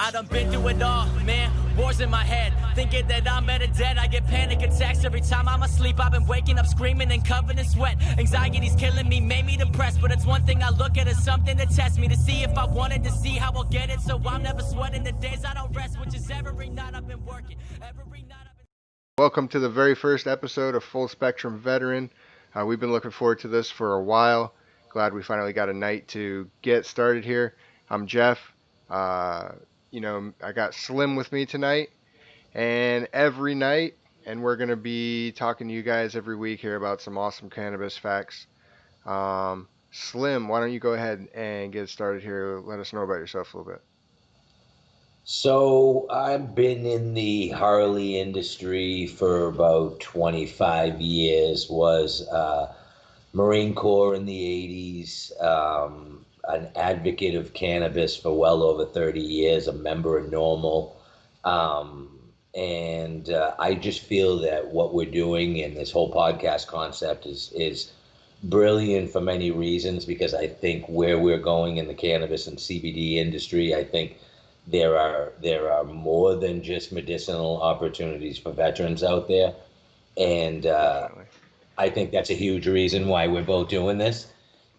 I done been through it all, man. Wars in my head, thinking that I'm better dead. I get panic attacks every time I'm asleep. I've been waking up screaming and covered in sweat. Anxiety's killing me, made me depressed. But it's one thing I look at as something to test me, to see if I wanted to see how I'll get it. So I'm never sweating the days I don't rest, which is every night I've been working. Every night I've been... Welcome to the very first episode of Full Spectrum Veteran. We've been looking forward to this for a while. Glad we finally got a night to get started here. I'm Jeff. I got Slim with me tonight and every night, and we're going to be talking to you guys every week here about some awesome cannabis facts. Slim, why don't you go ahead and get started here? Let us know about yourself a little bit. So I've been in the Harley industry for about 25 years, was Marine Corps in the 80s, an advocate of cannabis for well over 30 years, a member of NORML. And I just feel that what we're doing in this whole podcast concept is brilliant for many reasons, because I think where we're going in the cannabis and CBD industry, I think there are more than just medicinal opportunities for veterans out there. And I think that's a huge reason why we're both doing this.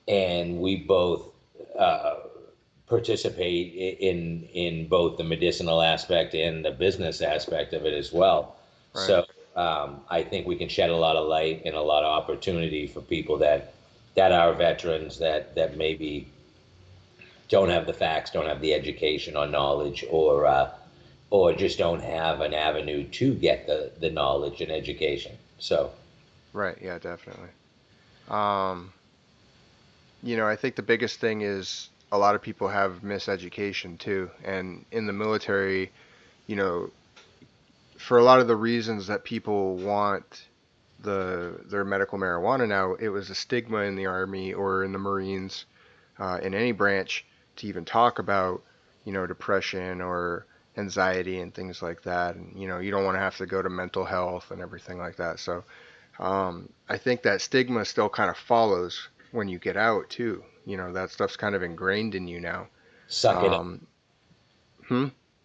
And we both participate in both the medicinal aspect and the business aspect of it as well. Right. So I think we can shed a lot of light and a lot of opportunity for people that are veterans that maybe don't have the facts, don't have the education or knowledge, or just don't have an avenue to get the knowledge and education. So, right, yeah, definitely. I think the biggest thing is a lot of people have miseducation too, and in the military, for a lot of the reasons that people want their medical marijuana now, it was a stigma in the Army or in the Marines, in any branch, to even talk about, depression or anxiety and things like that. And, you don't want to have to go to mental health and everything like that. So I think that stigma still kind of follows when you get out too. That stuff's kind of ingrained in you now. Suck it up.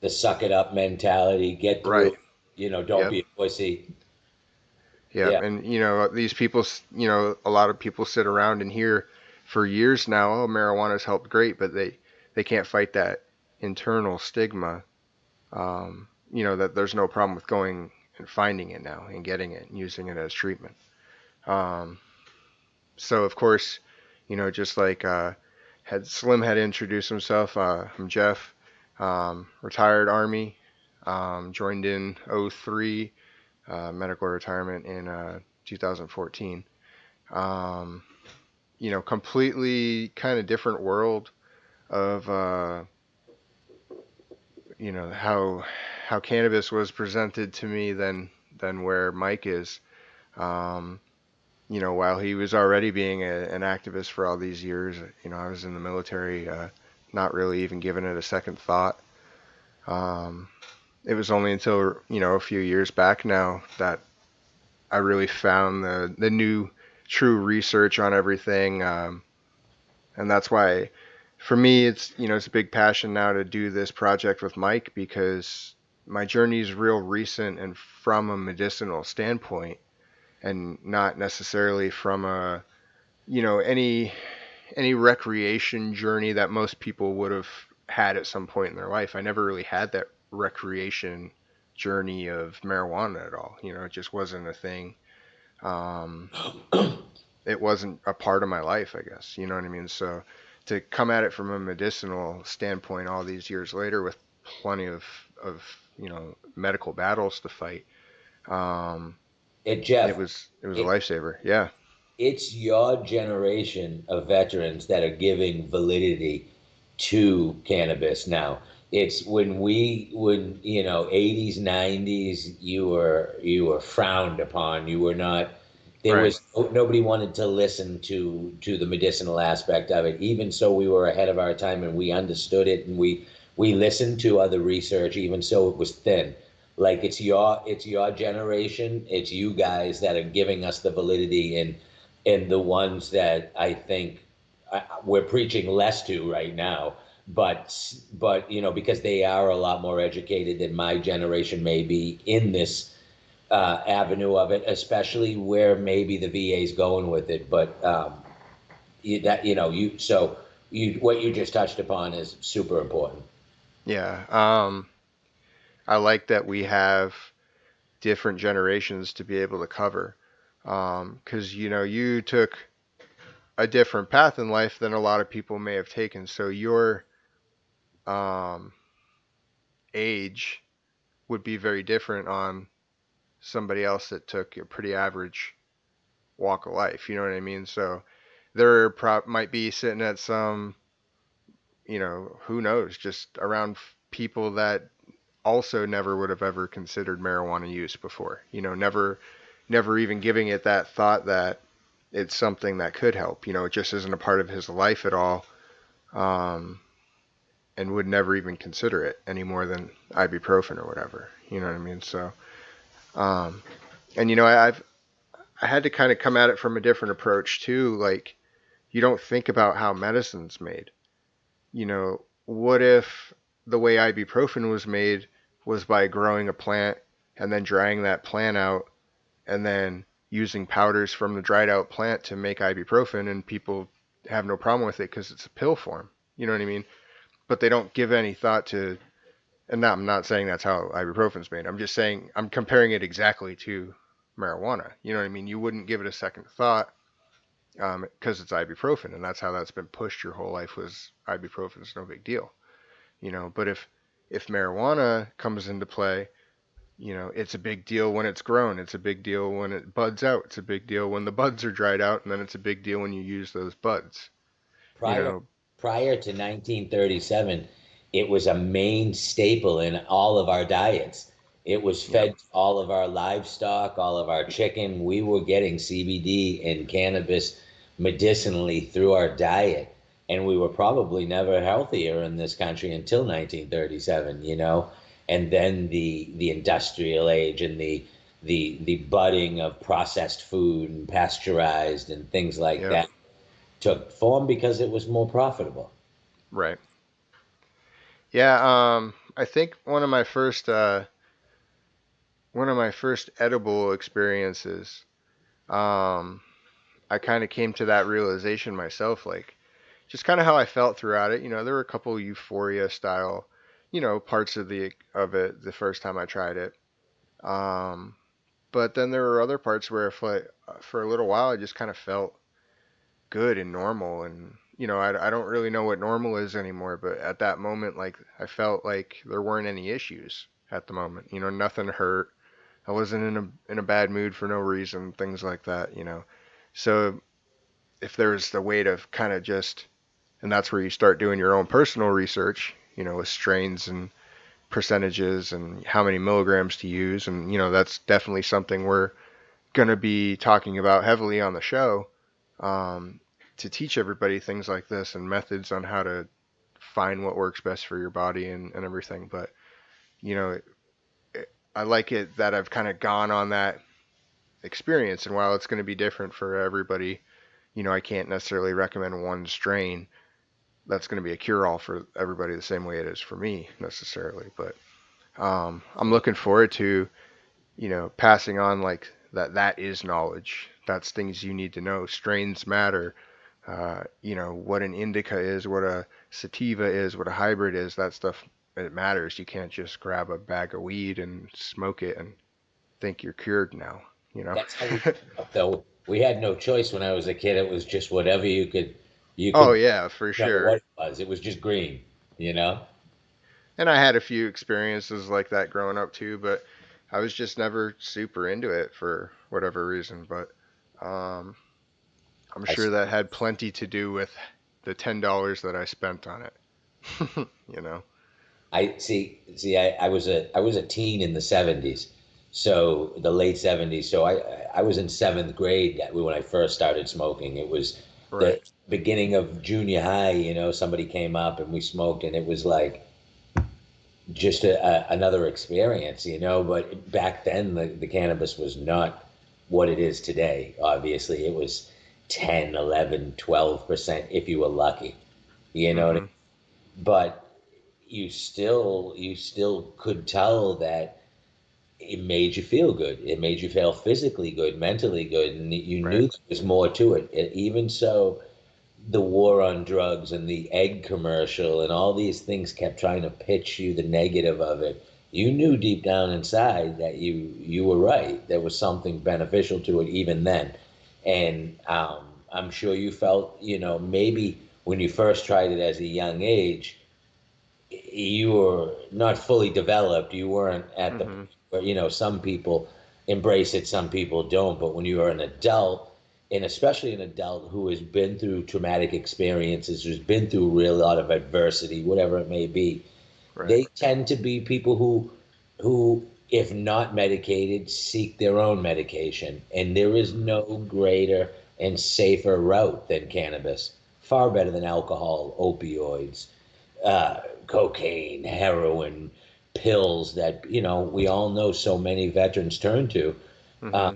The suck it up mentality, get through right. it. Don't be a pussy. Yeah. And, these people, a lot of people sit around and hear for years now, oh, marijuana's helped great, but they can't fight that internal stigma, that there's no problem with going and finding it now and getting it and using it as treatment. So of course, just like Slim had introduced himself, I'm Jeff, retired Army, joined in 03, medical retirement in 2014. Completely kind of different world of, how cannabis was presented to me than where Mike is. While he was already being an activist for all these years, I was in the military, not really even giving it a second thought. It was only until, a few years back now that I really found the new true research on everything, and that's why for me it's a big passion now to do this project with Mike, because my journey is real recent and from a medicinal standpoint, and not necessarily from a any recreation journey that most people would have had at some point in their life. I never really had that recreation journey of marijuana at all. It just wasn't a thing. It wasn't a part of my life, I guess. You know what I mean? So to come at it from a medicinal standpoint all these years later with plenty of medical battles to fight, Jeff, it was a lifesaver. Yeah. It's your generation of veterans that are giving validity to cannabis now. It's when 80s, 90s, you were frowned upon. You were not. Nobody wanted to listen to the medicinal aspect of it. Even so, we were ahead of our time and we understood it, and we listened to other research. Even so, it was thin. Like it's your generation. It's you guys that are giving us the validity, and the ones that I think we're preaching less to right now but because they are a lot more educated than my generation may be in this avenue of it, especially where maybe the VA is going with it. But that you so you what you just touched upon is super important. Yeah. I like that we have different generations to be able to cover. Because, you took a different path in life than a lot of people may have taken. So your um, age would be very different on somebody else that took a pretty average walk of life. You know what I mean? So might be sitting at some, who knows, just around people that also never would have ever considered marijuana use before. Never even giving it that thought that it's something that could help. It just isn't a part of his life at all, um, and would never even consider it any more than ibuprofen or whatever. You know what I mean? So, um, and I had to kind of come at it from a different approach too. Like, you don't think about how medicine's made. What if the way ibuprofen was made was by growing a plant and then drying that plant out and then using powders from the dried out plant to make ibuprofen, and people have no problem with it because it's a pill form. You know what I mean? But they don't give any thought to, and I'm not saying that's how ibuprofen's made. I'm just saying I'm comparing it exactly to marijuana. You know what I mean? You wouldn't give it a second thought because it's ibuprofen, and that's how that's been pushed your whole life was ibuprofen's no big deal. But if marijuana comes into play, it's a big deal when it's grown. It's a big deal when it buds out. It's a big deal when the buds are dried out, and then it's a big deal when you use those buds. You Prior know, prior to 1937, it was a main staple in all of our diets. It was yep, fed to all of our livestock, all of our chicken. We were getting CBD and cannabis medicinally through our diet, and we were probably never healthier in this country until 1937, And then the industrial age and the budding of processed food and pasteurized and things like yep, that took form because it was more profitable. right. Yeah, I think one of my first edible experiences, um, I kind of came to that realization myself, like just kind of how I felt throughout it. There were a couple euphoria style, parts of it the first time I tried it. Um, but then there were other parts where for a little while I just kind of felt good and normal, and I don't really know what normal is anymore, but at that moment, like, I felt like there weren't any issues at the moment. Nothing hurt. I wasn't in a bad mood for no reason, things like that. So if there's the way to kind of just, and that's where you start doing your own personal research, with strains and percentages and how many milligrams to use, and that's definitely something we're going to be talking about heavily on the show, um, to teach everybody things like this and methods on how to find what works best for your body and everything. But you know, I like it that I've kind of gone on that experience, and while it's going to be different for everybody, I can't necessarily recommend one strain that's going to be a cure-all for everybody the same way it is for me necessarily. But I'm looking forward to passing on like that is knowledge. That's things you need to know. Strains matter. What an indica is, what a sativa is, what a hybrid is. That stuff, it matters. You can't just grab a bag of weed and smoke it and think you're cured now. You know. That's how we grew up, though. We had no choice when I was a kid. It was just whatever you Oh could yeah, for know what sure. it was. It was just green, you know? And I had a few experiences like that growing up too, but I was just never super into it for whatever reason. But um, I'm I sure that had plenty to do with the $10 that I spent on it. you know. I was a teen in the 70s. So the late 70s. So I was in seventh grade when I first started smoking. It was the Right. beginning of junior high, somebody came up and we smoked and it was like just another experience, but back then the cannabis was not what it is today. Obviously, it was 10, 11, 12% if you were lucky. You know what I mean? Mhm. but you still could tell that it made you feel good. It made you feel physically good, mentally good, and you Right. knew there was more to it. Even so, the war on drugs and the egg commercial and all these things kept trying to pitch you the negative of it. You knew deep down inside that you were right. There was something beneficial to it even then, and I'm sure you felt, maybe when you first tried it as a young age, you were not fully developed. You weren't at the Hmm. point where, some people embrace it, some people don't. But when you are an adult, and especially an adult who has been through traumatic experiences, who's been through a real lot of adversity, whatever it may be, Right. they tend to be people who, if not medicated, seek their own medication. And there is Hmm. no greater and safer route than cannabis. Far better than alcohol, opioids, cocaine, heroin, pills that we all know so many veterans turn to. Uh, Hmm.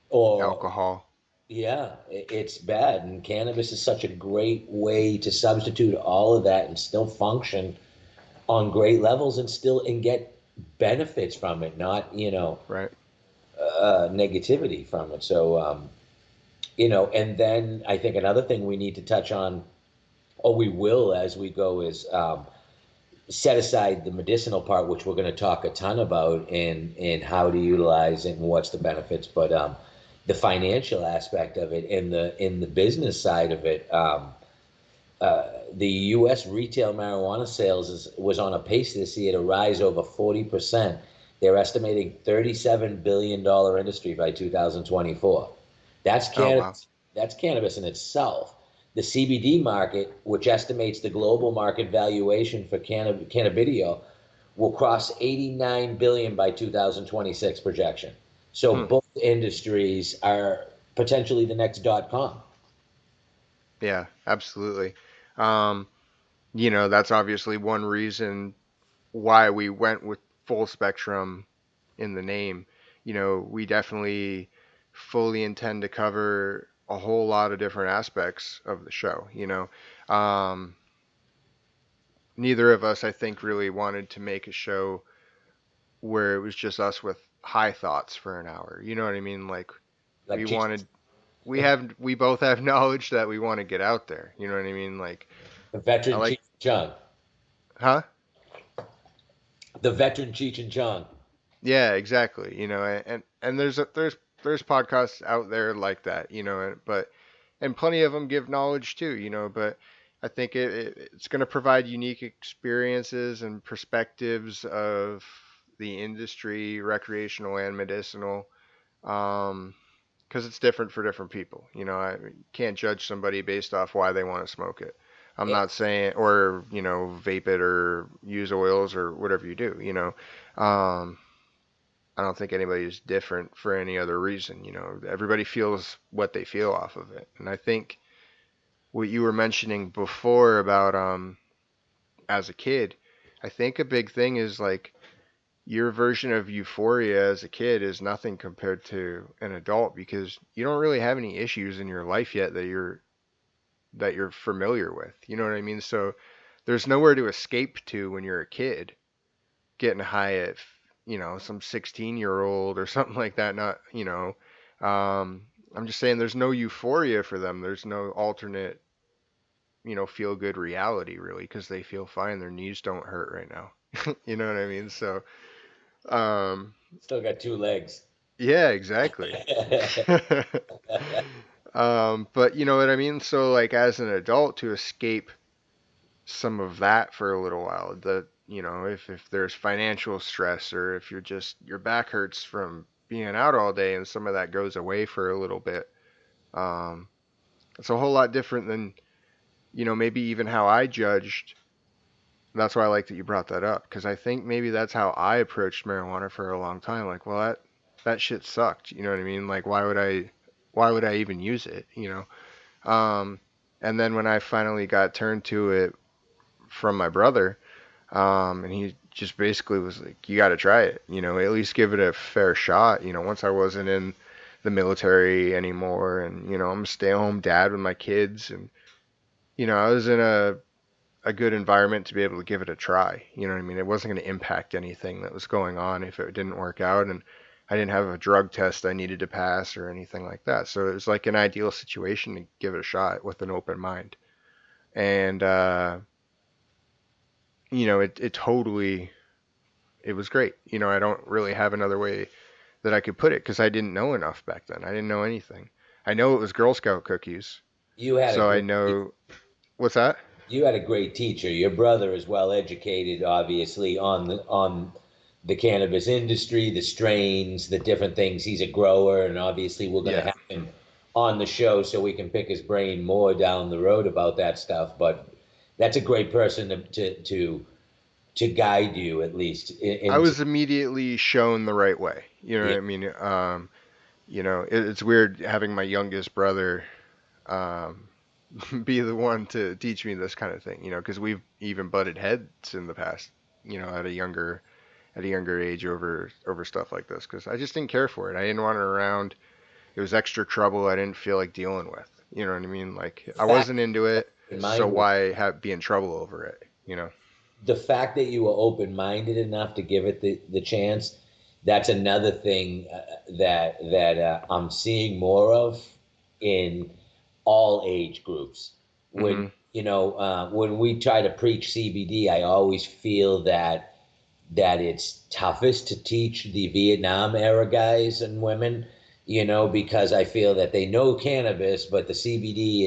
or Alcohol. yeah, it's bad, and cannabis is such a great way to substitute all of that and still function on great levels and still and get benefits from it, not Right. negativity from it. So and then I think another thing we need to touch on, or we will as we go, is set aside the medicinal part, which we're going to talk a ton about, and how to utilize it and what's the benefits, but the financial aspect of it and the business side of it. The U.S. retail marijuana sales was on a pace this year to rise over 40%. They're estimating $37 billion industry by 2024. That's Oh wow. cannabis. That's cannabis in itself. The CBD market, which estimates the global market valuation for cannabidiol, will cross 89 billion by 2026 projection. So Hmm. both industries are potentially the next dot com. Yeah, absolutely. Um, that's obviously one reason why we went with full spectrum in the name. We definitely fully intend to cover a whole lot of different aspects of the show. Neither of us, I think, really wanted to make a show where it was just us with high thoughts for an hour. You know what I mean? Like Like we Cheech, wanted we both have knowledge that we want to get out there. You know what I mean? Like the I veteran like Cheech and Chong. huh? The veteran Cheech and Chong. Yeah, exactly. And there's podcasts out there like that, and plenty of them give knowledge too, but I think it's going to provide unique experiences and perspectives of the industry, recreational and medicinal, um, because it's different for different people. I can't judge somebody based off why they want to smoke it. I'm Eh, not saying, or, vape it or use oils or whatever you do, I don't think anybody's different for any other reason. Everybody feels what they feel off of it. And I think what you were mentioning before about as a kid, I think a big thing is like your version of euphoria as a kid is nothing compared to an adult because you don't really have any issues in your life yet that you're familiar with. You know what I mean? So there's nowhere to escape to when you're a kid getting high at some 16-year-old or something like that. Not I'm just saying there's no euphoria for them. There's no alternate feel good reality really because they feel fine. Their knees don't hurt right now. You know what I mean? So um, Still got two legs. yeah, exactly. But you know what I mean? So like as an adult to escape some of that for a little while, if there's financial stress or if your back hurts from being out all day and some of that goes away for a little bit, um, it's a whole lot different than maybe even how I judged. That's why I like that you brought that up because I think maybe that's how I approached marijuana for a long time. Like, well, that shit sucked. You know what I mean? Like, why would I even use it? And then when I finally got turned to it from my brother, and he just basically was like, "You got to try it. At least give it a fair shot." Once I wasn't in the military anymore, and I'm a stay-at-home dad with my kids, and I was in a a good environment to be able to give it a try. You know what I mean? It wasn't going to impact anything that was going on if it didn't work out, and I didn't have a drug test I needed to pass or anything like that. So it was like an ideal situation to give it a shot with an open mind. And it totally, it was great. I don't really have another way that I could put it because I didn't know enough back then. I didn't know anything. I know it was Girl Scout cookies, You had a so I great know what's that? you had a great teacher. Your brother is well educated, obviously, on the cannabis industry, the strains, the different things. He's a grower, and obviously, we're going to Yeah, have him on the show so we can pick his brain more down the road about that stuff. But that's a great person to guide you, at least I into. was immediately shown the right way. You know Yeah, what I mean? It's weird having my youngest brother um, be the one to teach me this kind of thing. Because we've even butted heads in the past. At a younger age over stuff like this. Because I just didn't care for it. I didn't want it around. It was extra trouble I didn't feel like dealing with. You know what I mean? Like the I fact wasn't into it, in so mind why be in trouble over it? the fact that you were open-minded enough to give it the chance, that's another thing that I'm seeing more of in all age groups. When Hmm. when we try to preach CBD, I always feel that it's toughest to teach the Vietnam era guys and women, because I feel that they know cannabis, but the CBD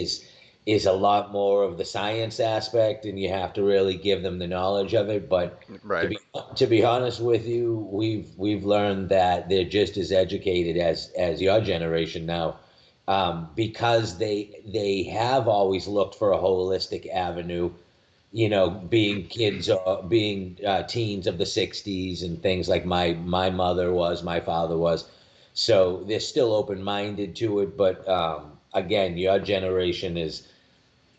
is a lot more of the science aspect, and you have to really give them the knowledge of it. But to Right. be honest with you, we've learned that they're just as educated as your generation now, because they have always looked for a holistic avenue, being kids or being teens of the 60s and things like my mother was, my father was. So they're still open-minded to it, but again, your generation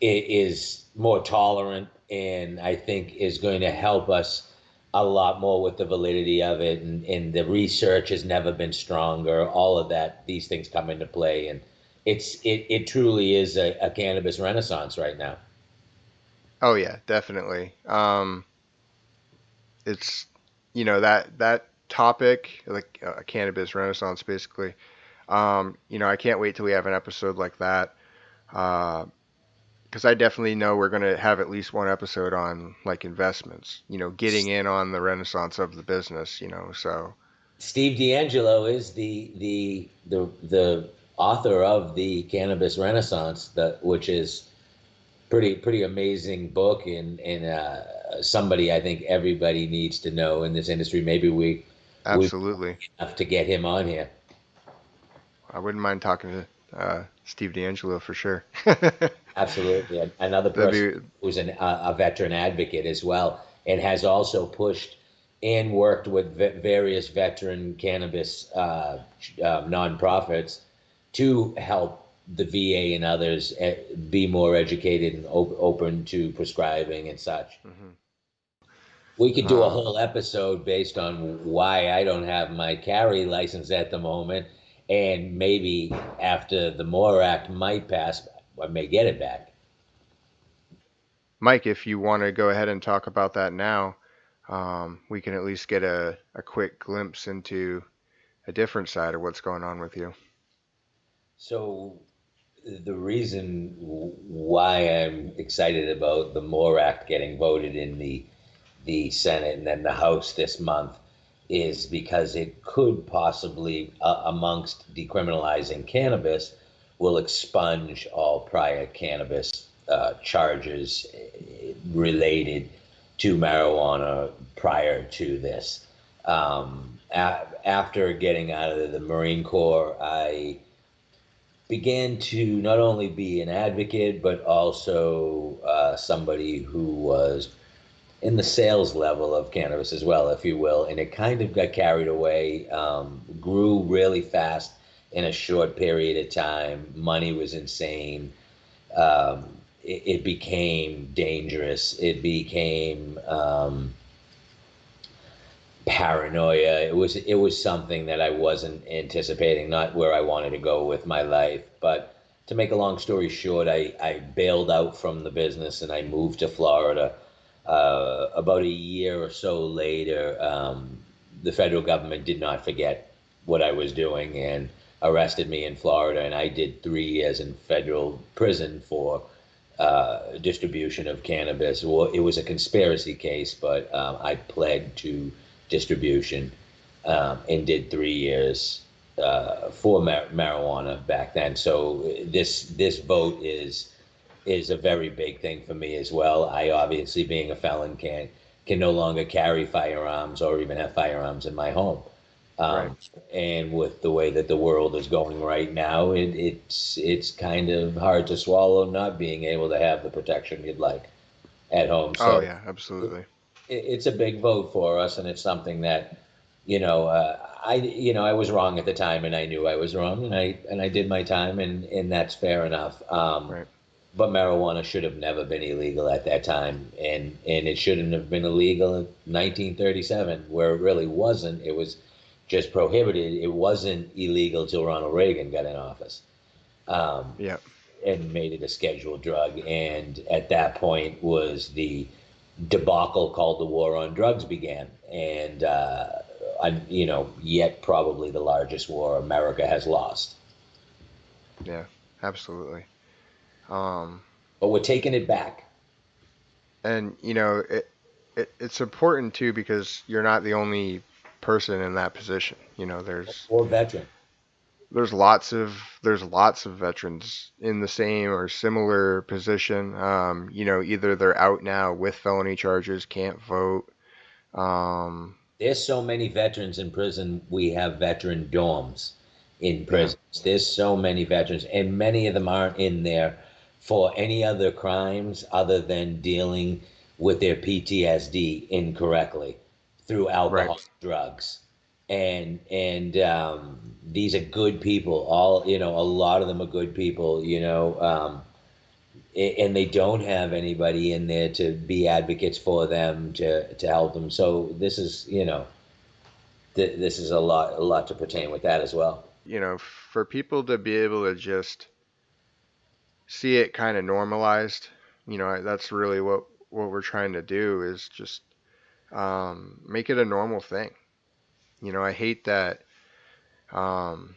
is more tolerant, and I think is going to help us a lot more with the validity of it, and the research has never been stronger. All of that, these things come into play, and it truly is a cannabis renaissance right now. Oh yeah, definitely. It's that topic, like cannabis renaissance, basically. I can't wait till we have an episode like that. Because I definitely know we're gonna have at least one episode on like investments. Getting in on the renaissance of the business. So Steve D'Angelo is the author of the Cannabis Renaissance, which is pretty amazing book, and somebody I think everybody needs to know in this industry. Maybe we absolutely, have to get him on here. I wouldn't mind talking to Steve D'Angelo for sure. Absolutely. Another That'd person be who's a veteran advocate as well, and has also pushed and worked with various veteran cannabis nonprofits to help the VA and others be more educated and open to prescribing and such. mhm. We could do a um, whole episode based on why I don't have my carry license at the moment, and maybe after the MORE Act might pass, I may get it back. Mike, if you want to go ahead and talk about that now, we can at least get a quick glimpse into a different side of what's going on with you. So the reason why I'm excited about the MORE Act getting voted in the Senate and then the House this month is because it could possibly, amongst decriminalizing cannabis, will expunge all prior cannabis charges related to marijuana prior to this. After getting out of the Marine Corps, I began to not only be an advocate, but also somebody who was in the sales level of cannabis as well, if you will. And it kind of got carried away, grew really fast in a short period of time. Money was insane. It became dangerous. It became paranoia. It was something that I wasn't anticipating, not where I wanted to go with my life. But to make a long story short, I bailed out from the business and I moved to Florida. About a year or so later, the federal government did not forget what I was doing and arrested me in Florida, and I did 3 years in federal prison for distribution of cannabis. Well, it was a conspiracy case, but I pled to distribution and did 3 years for marijuana back then. So this vote is a very big thing for me as well. I obviously, being a felon, can no longer carry firearms or even have firearms in my home. Right. Um, and with the way that the world is going right now, it's kind of hard to swallow not being able to have the protection you'd like at home. Oh So yeah, absolutely. it's a big vote for us, and it's something that, I was wrong at the time, and I knew I was wrong, and I did my time, and that's fair enough. Right. But marijuana should have never been illegal at that time, and it shouldn't have been illegal in 1937, where it really wasn't. It was just prohibited. It wasn't illegal till Ronald Reagan got in office. Um, Yeah. and made it a scheduled drug. And at that point was the debacle called the war on drugs began. And, yet probably the largest war America has lost. Yeah. Absolutely. Um, But we're taking it back. and it's important too because you're not the only person in that position. Or veteran. There's lots of there's lots of veterans in the same or similar position. Either they're out now with felony charges, can't vote. Um, There's so many veterans in prison. We have veteran dorms in yeah, prisons. There's so many veterans, and many of them aren't in there for any other crimes other than dealing with their PTSD incorrectly through right. alcohol, drugs, and these are good people. All a lot of them are good people. And they don't have anybody in there to be advocates for them to help them. So this is a lot to pertain with that as well. For people to be able to just see it kind of normalized, that's really what we're trying to do is just make it a normal thing. I hate that. Um,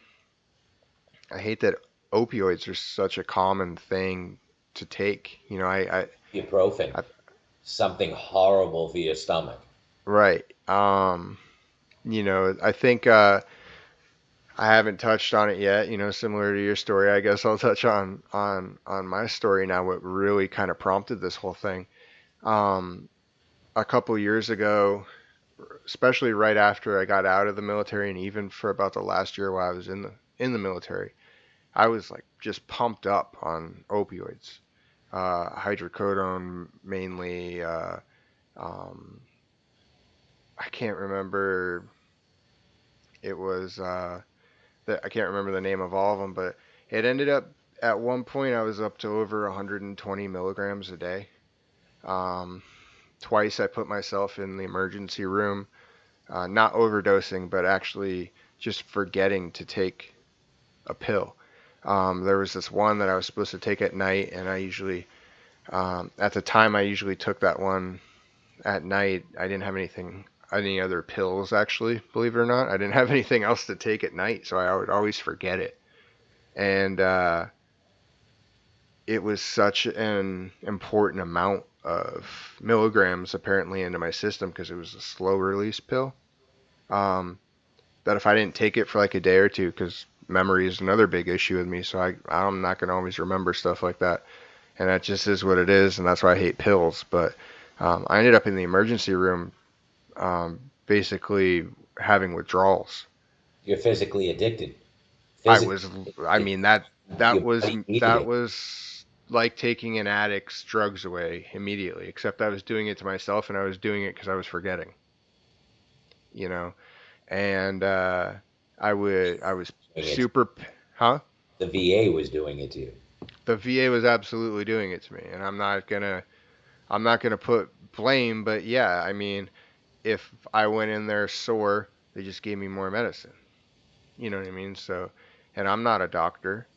I hate that opioids are such a common thing to take. Ibuprofen, I something horrible for your stomach. right. I think I haven't touched on it yet. Similar to your story, I guess I'll touch on my story now. What really kind of prompted this whole thing? Um, a couple years ago, especially right after I got out of the military, and even for about the last year while I was in the military, I was like just pumped up on opioids, hydrocodone mainly. Um, I can't remember. It was I can't remember the name of all of them, but it ended up at one point I was up to over 120 milligrams a day. Um, Twice I put myself in the emergency room, not overdosing, but actually just forgetting to take a pill. There was this one that I was supposed to take at night, and I usually, at the time, I usually took that one at night. I didn't have any other pills actually, believe it or not. I didn't have anything else to take at night, so I would always forget it. And it was such an important amount of milligrams apparently into my system because it was a slow release pill. Um, that if I didn't take it for like a day or two, because memory is another big issue with me, so I'm not gonna always remember stuff like that, and that just is what it is, and that's why I hate pills. But I ended up in the emergency room, basically having withdrawals. You're physically addicted. I Physically, was, I mean that your was body needed that it. was like taking an addict's drugs away immediately. Except I was doing it to myself, and I was doing it because I was forgetting, you know. And I was Doing it. super, huh? The VA was doing it to you. The VA was absolutely doing it to me, and I'm not gonna put blame, but yeah, I mean, if I went in there sore, they just gave me more medicine. You know what I mean? So, and I'm not a doctor,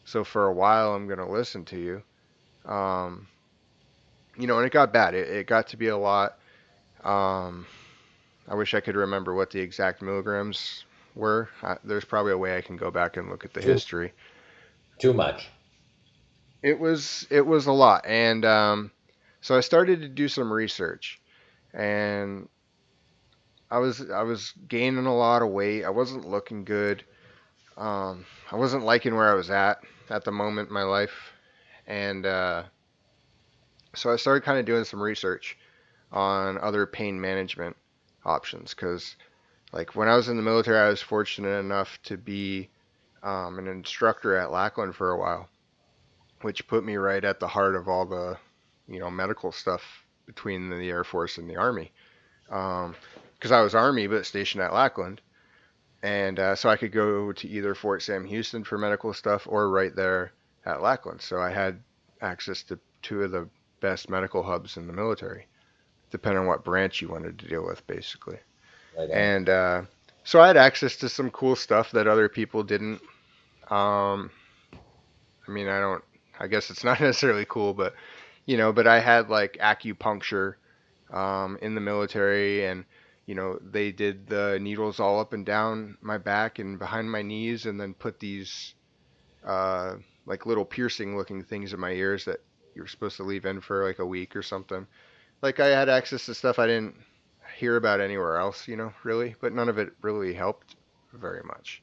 So for a while, I'm going to listen to you. Um, and it got bad. It got to be a lot. Um, I wish I could remember what the exact milligrams were. There's probably a way I can go back and look at the Too history. too much. It was a lot, and so I started to do some research, and I was gaining a lot of weight. I wasn't looking good. I wasn't liking where I was at the moment in my life, and so I started kind of doing some research on other pain management options because, like, when I was in the military, I was fortunate enough to be an instructor at Lackland for a while, which put me right at the heart of all the, medical stuff between the Air Force and the Army. Because I was Army but stationed at Lackland, and so I could go to either Fort Sam Houston for medical stuff or right there at Lackland. So I had access to two of the best medical hubs in the military, depending on what branch you wanted to deal with, basically. Right on. And so I had access to some cool stuff that other people didn't. Um, I mean, I guess it's not necessarily cool, but but I had like acupuncture in the military, and they did the needles all up and down my back and behind my knees, and then put these uh, like little piercing looking things in my ears that you were supposed to leave in for like a week or something. Like I had access to stuff I didn't hear about anywhere else, really, but none of it really helped very much.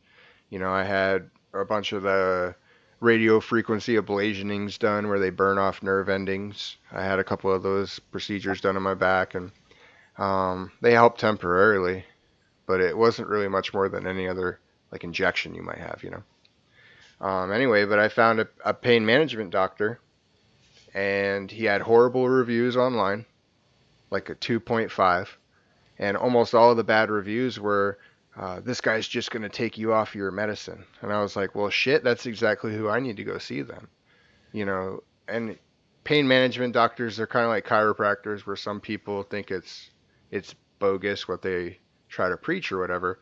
I had a bunch of the radio frequency ablationings done where they burn off nerve endings. I had a couple of those procedures done on my back, and they helped temporarily, but it wasn't really much more than any other like injection you might have. Anyway, but I found a pain management doctor, and he had horrible reviews online, like a 2.5, and almost all of the bad reviews were, this guy's just going to take you off your medicine. And I was like, well, shit, that's exactly who I need to go see then. And pain management doctors are kind of like chiropractors, where some people think it's bogus what they try to preach or whatever.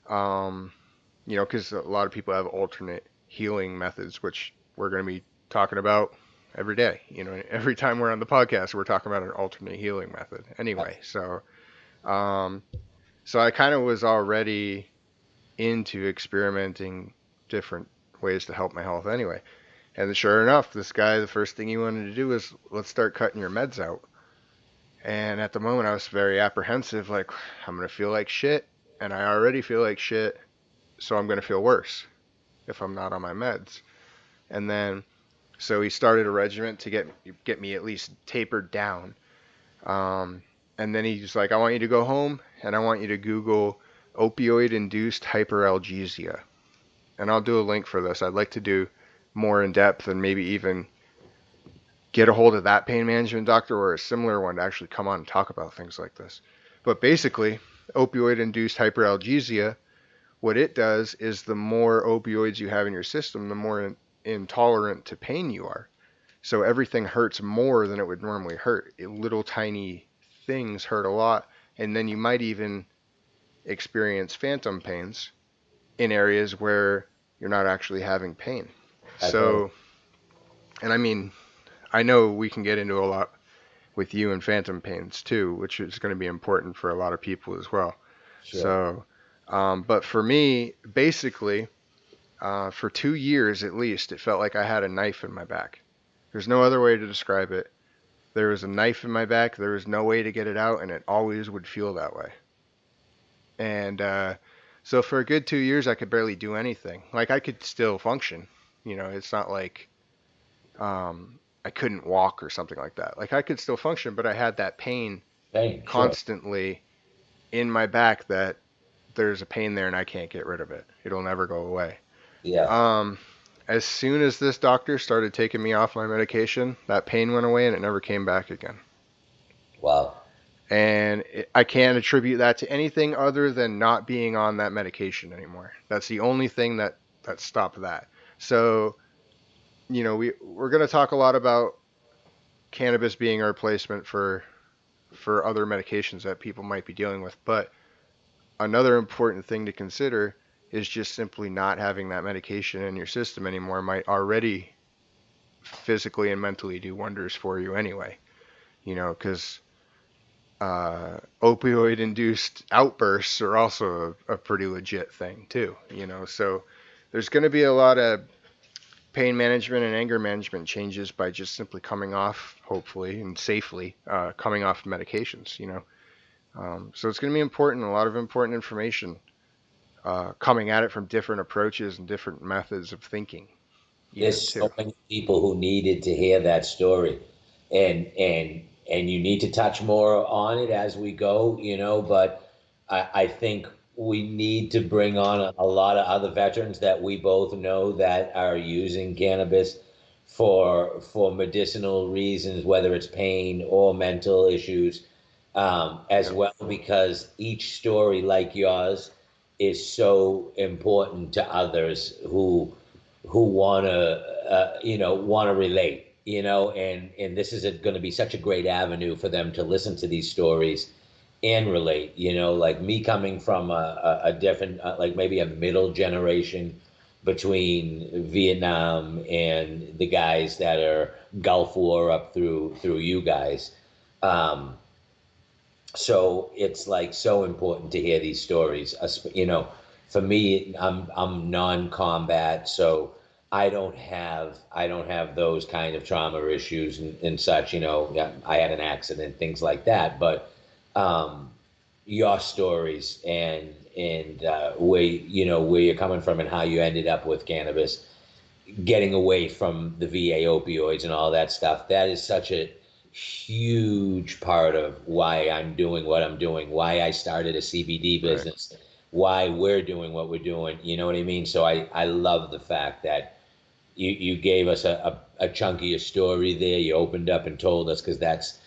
Because a lot of people have alternate healing methods, which we're going to be talking about every day. Every time we're on the podcast, we're talking about an alternate healing method. Anyway, um, so I kind of was already into experimenting different ways to help my health anyway. And sure enough, this guy, the first thing he wanted to do was, let's start cutting your meds out. And at the moment, I was very apprehensive, like, I'm going to feel like shit, and I already feel like shit, so I'm going to feel worse if I'm not on my meds. And then, so he started a regimen to get me at least tapered down. And then he's like, I want you to go home, and I want you to Google opioid-induced hyperalgesia. And I'll do a link for this. I'd like to do more in depth and maybe even get a hold of that pain management doctor or a similar one to actually come on and talk about things like this. But basically, opioid-induced hyperalgesia, what it does is the more opioids you have in your system, the more intolerant to pain you are. So everything hurts more than it would normally hurt. Little tiny things hurt a lot, and then you might even experience phantom pains in areas where you're not actually having pain. So, and I mean, I know we can get into a lot with you and phantom pains too, which is going to be important for a lot of people as well. Sure. So, but for me, basically, for 2 years at least, it felt like I had a knife in my back. There's no other way to describe it. There was a knife in my back. There was no way to get it out, and it always would feel that way. And so for a good 2 years, I could barely do anything. Like, I could still function. It's not like I couldn't walk or something like that. Like, I could still function, but I had that pain Sure. constantly in my back, that there's a pain there and I can't get rid of it. It'll never go away. Yeah. As soon as this doctor started taking me off my medication, that pain went away and it never came back again. Wow. And I can't attribute that to anything other than not being on that medication anymore. That's the only thing that stopped that. So, we're going to talk a lot about cannabis being a replacement for other medications that people might be dealing with. But another important thing to consider is just simply not having that medication in your system anymore might already physically and mentally do wonders for you anyway. Because opioid induced outbursts are also a pretty legit thing too. So there's going to be a lot of pain management and anger management changes by just simply coming off, hopefully and safely, coming off medications. So it's going to be important, a lot of important information coming at it from different approaches and different methods of thinking, even There's too. so many people who needed to hear that story, and you need to touch more on it as we go, but I think we need to bring on a lot of other veterans that we both know that are using cannabis for medicinal reasons, whether it's pain or mental issues, as Yep. well, because each story like yours is so important to others who want to want to relate, and this is going to be such a great avenue for them to listen to these stories and relate, like me coming from a different, like maybe a middle generation between Vietnam and the guys that are Gulf War up through you guys. um so it's like so important to hear these stories. For me, I'm non-combat, so I don't have those kind of trauma issues and such. Yeah, I had an accident, things like that. But um, your stories and where you're coming from and how you ended up with cannabis, getting away from the VA opioids and all that stuff. That is such a huge part of why I'm doing what I'm doing, why I started a CBD Right. business, why we're doing what we're doing. You know what I mean? So I love the fact that you gave us a chunk of your story there. You opened up and told us, because that's,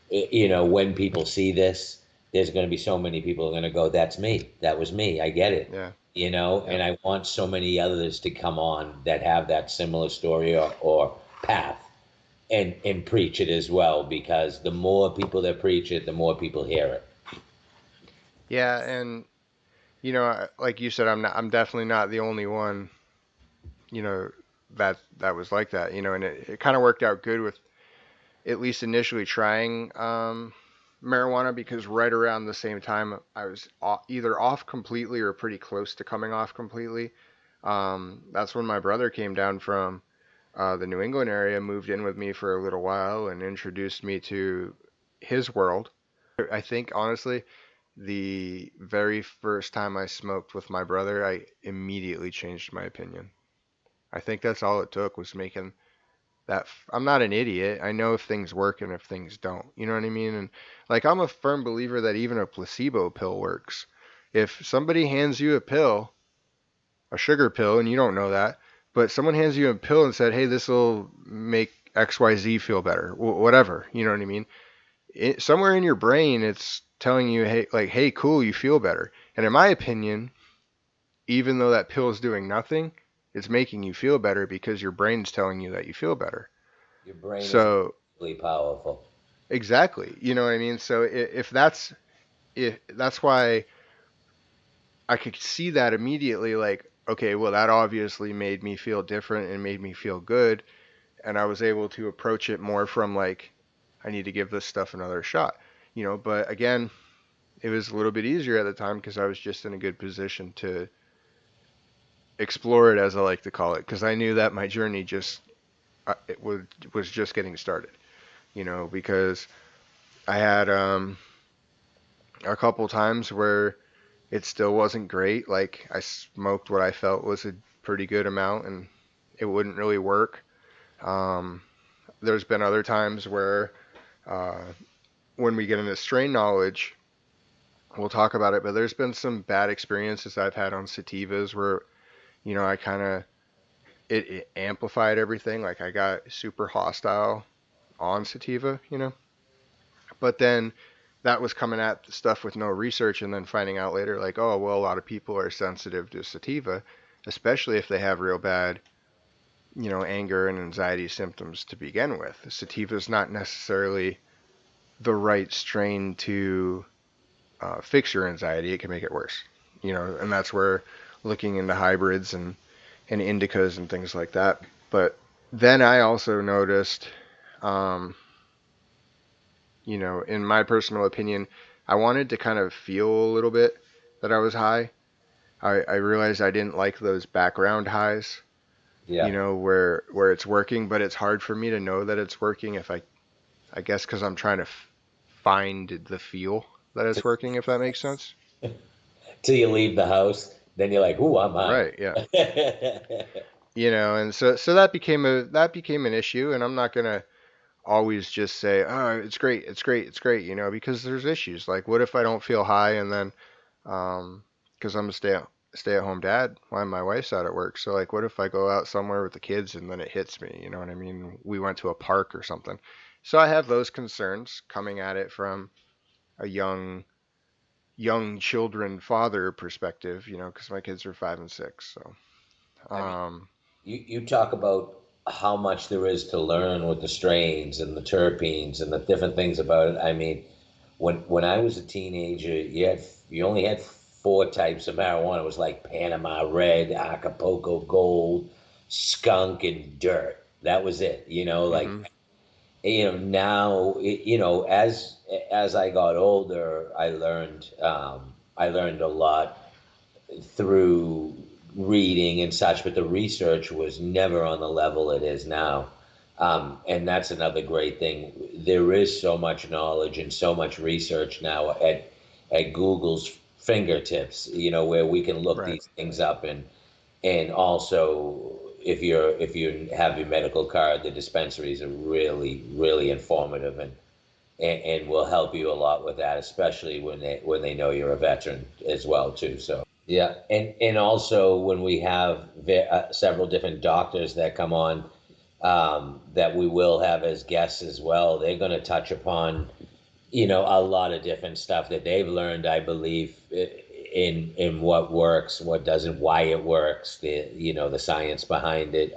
when people see this, there's going to be so many people who are going to go, that's me. That was me. I get it. Yeah. And Yep. I want so many others to come on that have that similar story or path, and preach it as well, because the more people that preach it, the more people hear it. Yeah, and like you said, I'm definitely not the only one, you know, that was like that, and it kind of worked out good with at least initially trying marijuana, because right around the same time I was either off completely or pretty close to coming off completely. That's when my brother came down from the New England area, moved in with me for a little while, and introduced me to his world. I think honestly, the very first time I smoked with my brother, I immediately changed my opinion. I think that's all it took, was making that. I'm not an idiot. I know if things work and if things don't. You know what I mean? And like, I'm a firm believer that even a placebo pill works. If somebody hands you a pill, a sugar pill, and you don't know that, but someone hands you a pill and said, "Hey, this will make XYZ feel better," whatever. You know what I mean? Somewhere in your brain, it's telling you, "Hey, like, hey, cool, you feel better." And in my opinion, even though that pill is doing nothing, it's making you feel better because your brain's telling you that you feel better. Your brain is So really powerful. exactly, you know what I mean. So if that's why I could see that immediately, like, okay, well, that obviously made me feel different and made me feel good, and I was able to approach it more from like, I need to give this stuff another shot. But again, it was a little bit easier at the time because I was just in a good position to explore it, as I like to call it, because I knew that my journey just it was just getting started. Because I had a couple times where it still wasn't great. Like, I smoked what I felt was a pretty good amount, and it wouldn't really work. Um, there's been other times where uh, when we get into strain knowledge, we'll talk about it. But there's been some bad experiences I've had on sativas where I kind of it amplified everything. Like, I got super hostile on sativa. But then that was coming at the stuff with no research, and then finding out later, like, oh, well, a lot of people are sensitive to sativa, especially if they have real bad, anger and anxiety symptoms to begin with. Sativa is not necessarily the right strain to fix your anxiety. It can make it worse. and that's where looking into hybrids and indicas and things like that. But then I also noticed, um, in my personal opinion, I wanted to kind of feel a little bit that I was high. I realized I didn't like those background highs, Yeah. where it's working, but it's hard for me to know that it's working if I guess because I'm trying to find the feel that it's working, if that makes sense. Till you leave the house, then you're like, "Ooh, I'm high." Right, yeah. And so that became an issue, and I'm not gonna always just say, "Oh, it's great, it's great, it's great," because there's issues. Like, what if I don't feel high, and then, because I'm a stay at home dad while my wife's out at work. So like, what if I go out somewhere with the kids and then it hits me? You know what I mean? We went to a park or something. So I have those concerns coming at it from a young children father perspective, because my kids are 5 and 6. So, I mean, um, you talk about how much there is to learn with the strains and the terpenes and the different things about it. I mean, when I was a teenager, you only had four types of marijuana. It was like Panama Red, Acapulco Gold, skunk, and dirt. That was it. Like, hmm now, as I got older, I learned a lot through reading and such, but the research was never on the level it is now. And that's another great thing. There is so much knowledge and so much research now at Google's fingertips, where we can look right. these things up, and also if you have your medical card, the dispensaries are really, really informative, and will help you a lot with that, especially when they know you're a veteran as well too. So yeah, and also when we have several different doctors that come on, that we will have as guests as well, they're going to touch upon a lot of different stuff that they've learned, I believe, in what works, what doesn't, why it works, the science behind it,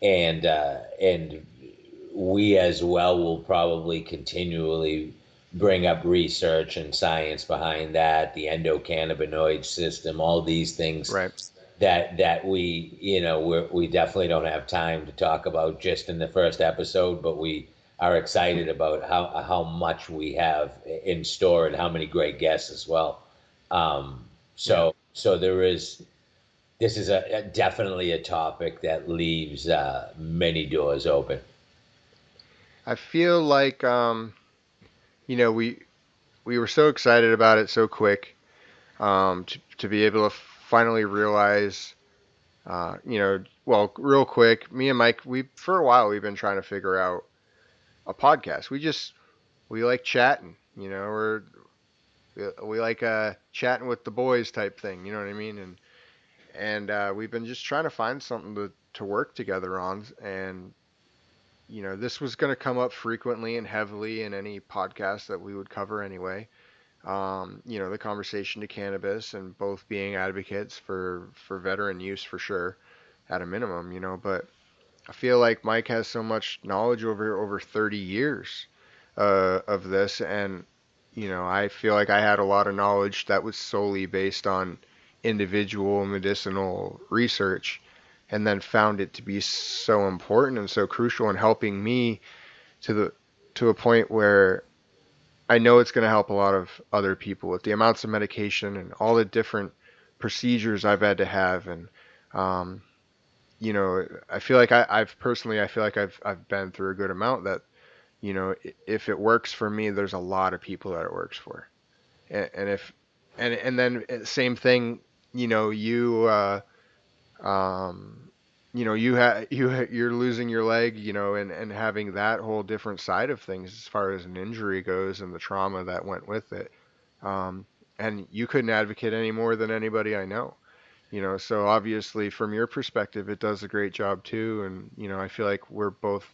and we as well will probably continually bring up research and science behind that, the endocannabinoid system, all these things Right. that we definitely don't have time to talk about just in the first episode, but we are excited about how much we have in store and how many great guests as well. Um, Yeah. so this is definitely a topic that leaves many doors open. I feel like, we were so excited about it so quick, to be able to finally realize, well, real quick, me and Mike, we for a while we've been trying to figure out a podcast. We like chatting, we like chatting with the boys type thing, you know what I mean? And we've been just trying to find something to work together on, and this was going to come up frequently and heavily in any podcast that we would cover anyway. The conversation to cannabis and both being advocates for veteran use for sure, at a minimum, but I feel like Mike has so much knowledge over 30 years of this, and I feel like I had a lot of knowledge that was solely based on individual medicinal research, and then found it to be so important and so crucial in helping me to the to a point where I know it's going to help a lot of other people with the amounts of medication and all the different procedures I've had to have. And um, I feel like I feel like I've been through a good amount that, if it works for me, there's a lot of people that it works for. And if and then same thing, you um, you're losing your leg, and having that whole different side of things as far as an injury goes and the trauma that went with it. Um, and you couldn't advocate any more than anybody I know. So obviously from your perspective, it does a great job too. And I feel like we're both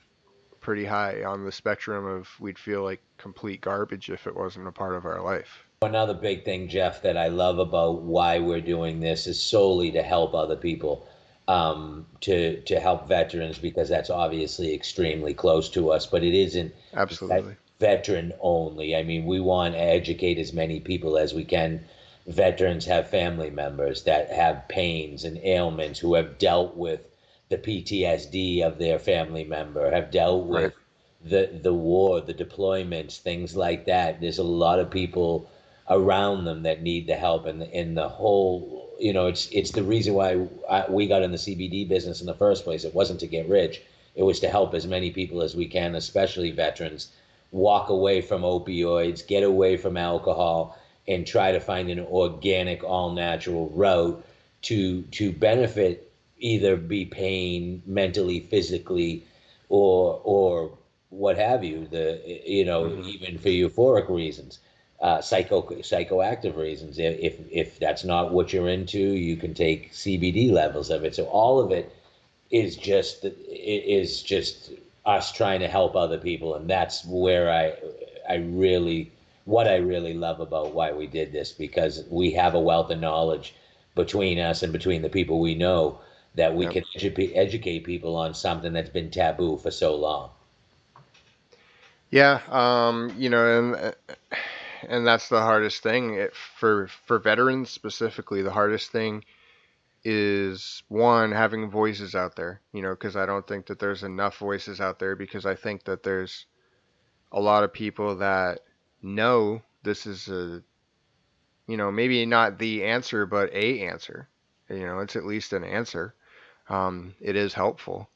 pretty high on the spectrum of we'd feel like complete garbage if it wasn't a part of our life. Another big thing, Jeff, that I love about why we're doing this is solely to help other people, to help veterans, because that's obviously extremely close to us. But it isn't Absolutely. veteran only. I mean, we want to educate as many people as we can, veterans have family members that have pains and ailments, who have dealt with the PTSD of their family member, have dealt Right. with the war, the deployments, things like that. There's a lot of people around them that need the help, and the whole, it's the reason why we got in the CBD business in the first place. It wasn't to get rich. It was to help as many people as we can, especially veterans, walk away from opioids, get away from alcohol, and try to find an organic, all natural route to benefit, either be pain mentally, physically, or what have you. Hmm. Even for euphoric reasons, psychoactive reasons. If that's not what you're into, you can take CBD levels of it. So all of it is just us trying to help other people, and that's where I really what I really love about why we did this, because we have a wealth of knowledge between us and between the people we know, that we Yep. can educate people on something that's been taboo for so long. Yeah. And that's the hardest thing for veterans specifically. The hardest thing is one, having voices out there. Because I don't think that there's enough voices out there, because I think that there's a lot of people that know this is maybe not the answer, but a answer. It's at least an answer. It is helpful.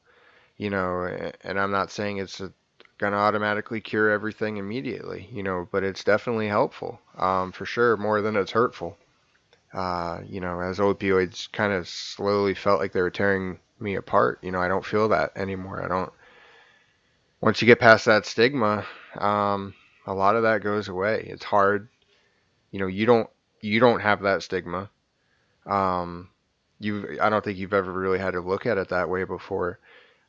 And I'm not saying it's gonna automatically cure everything immediately. But it's definitely helpful. For sure, more than it's hurtful. As opioids kind of slowly felt like they were tearing me apart. I don't feel that anymore. I don't. Once you get past that stigma, a lot of that goes away. It's hard. You don't have that stigma. Um, I don't think you've ever really had to look at it that way before.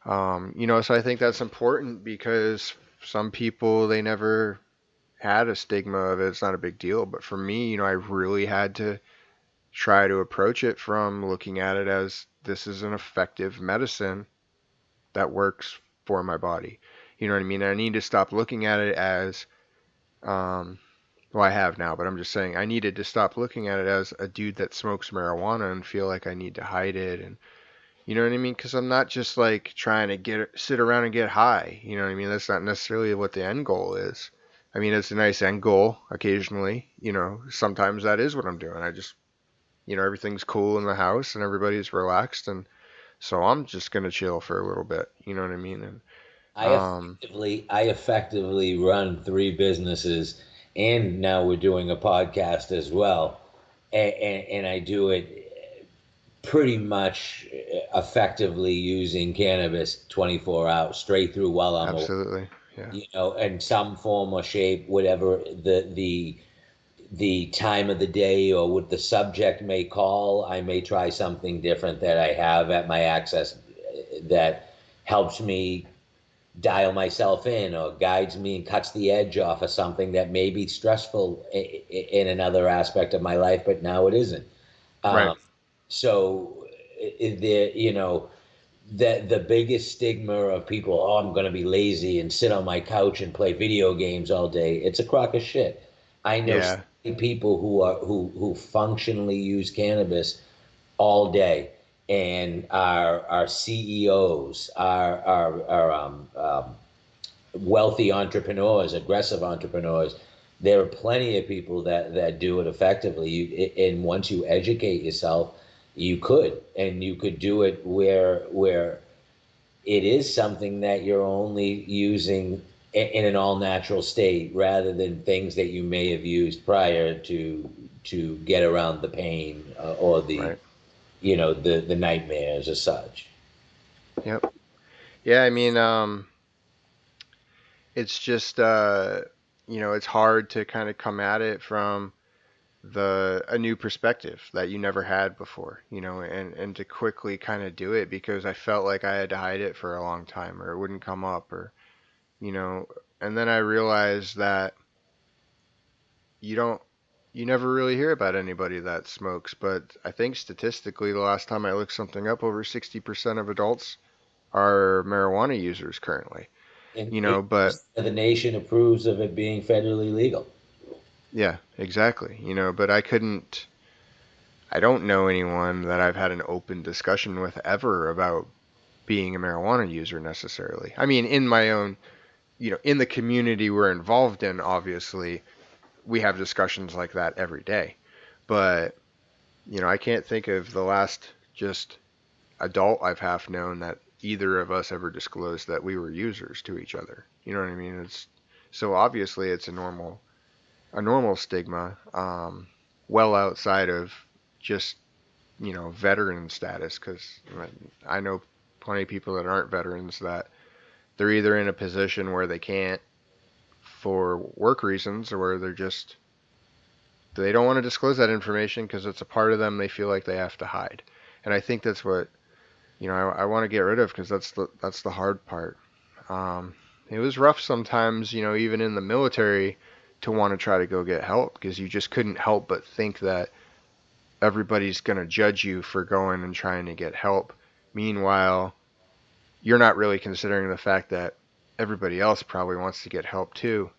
So I think that's important, because some people, they never had a stigma of it. It's not a big deal. But for me, I really had to try to approach it from looking at it as this is an effective medicine that works for my body. You know what I mean? I need to stop looking at it as, um, well, I have now, but I'm just saying I needed to stop looking at it as a dude that smokes marijuana and feel like I need to hide it. And you know what I mean? Because I'm not just like trying to sit around and get high. You know what I mean? That's not necessarily what the end goal is. I mean, it's a nice end goal occasionally. Sometimes that is what I'm doing. I just, everything's cool in the house and everybody's relaxed, and so I'm just gonna chill for a little bit. You know what I mean? And I um, effectively I effectively run three businesses, and now we're doing a podcast as well, and I do it pretty much effectively using cannabis 24 hours straight through while I'm away, absolutely, yeah, in some form or shape, whatever the time of the day or what the subject may call. I may try something different that I have at my access, that helps me dial myself in, or guides me and cuts the edge off of something that may be stressful in another aspect of my life, but now it isn't. right, Um, so the the biggest stigma of people, oh, I'm going to be lazy and sit on my couch and play video games all day. It's a crock of shit. I know so yeah, many people who functionally use cannabis all day, and are CEOs, are wealthy entrepreneurs, aggressive entrepreneurs. There are plenty of people that do it effectively. And once you educate yourself, and you could do it where it is something that you're only using in an all natural state, rather than things that you may have used prior to get around the pain, or the right, the nightmares as such. yep, yeah. I mean, it's just it's hard to kind of come at it from the a new perspective that you never had before, and to quickly kind of do it, because I felt like I had to hide it for a long time, or it wouldn't come up, or you know, and then I realized that you don't you never really hear about anybody that smokes, but I think statistically the last time I looked something up, over 60% of adults are marijuana users currently. And But 80% of the nation approves of it being federally legal. Yeah, exactly. But I don't know anyone that I've had an open discussion with ever about being a marijuana user necessarily. I mean, in my own, in the community we're involved in, obviously, we have discussions like that every day. But, I can't think of the last just adult I've half known that either of us ever disclosed that we were users to each other. You know what I mean? It's so obviously it's a normal stigma, well outside of just veteran status. Because I know plenty of people that aren't veterans that they're either in a position where they can't for work reasons, or they don't want to disclose that information because it's a part of them they feel like they have to hide. And I think that's what I want to get rid of, because that's the hard part. It was rough sometimes, even in the military, to want to try to go get help, because you just couldn't help but think that everybody's going to judge you for going and trying to get help. Meanwhile, you're not really considering the fact that everybody else probably wants to get help too,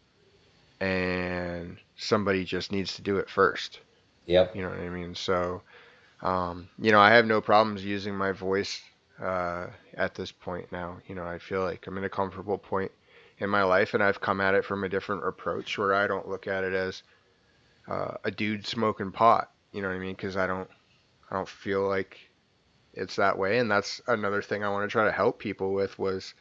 and somebody just needs to do it first. Yep. You know what I mean? So, I have no problems using my voice at this point now. I feel like I'm in a comfortable point in my life, and I've come at it from a different approach where I don't look at it as a dude smoking pot. You know what I mean? Because I don't feel like it's that way, and that's another thing I want to try to help people with. Was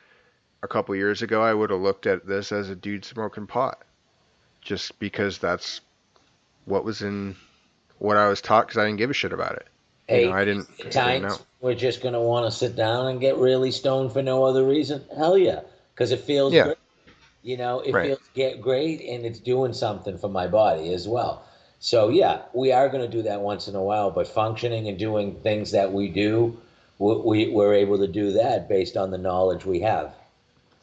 a couple years ago, I would have looked at this as a dude smoking pot, just because that's what I was taught, because I didn't give a shit about it. Hey, I didn't know. times we're just gonna want to sit down and get really stoned for no other reason. Hell yeah, because it feels Yeah, great. It right. feels get great, and it's doing something for my body as well. So yeah, we are gonna do that once in a while, but functioning and doing things that we do, we're able to do that based on the knowledge we have.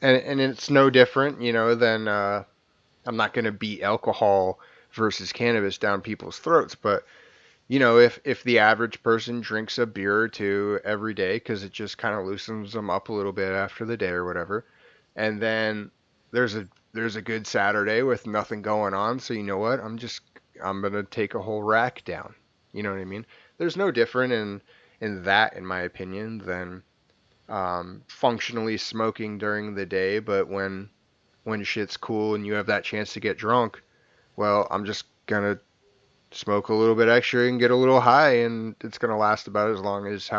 And it's no different, than I'm not going to beat alcohol versus cannabis down people's throats, but if the average person drinks a beer or two every day because it just kind of loosens them up a little bit after the day or whatever, and then there's a good Saturday with nothing going on, so you know what? I'm gonna take a whole rack down. You know what I mean? There's no different in that, in my opinion, than functionally smoking during the day, but when shit's cool and you have that chance to get drunk, well, I'm just gonna smoke a little bit extra and get a little high, and it's gonna last about as long as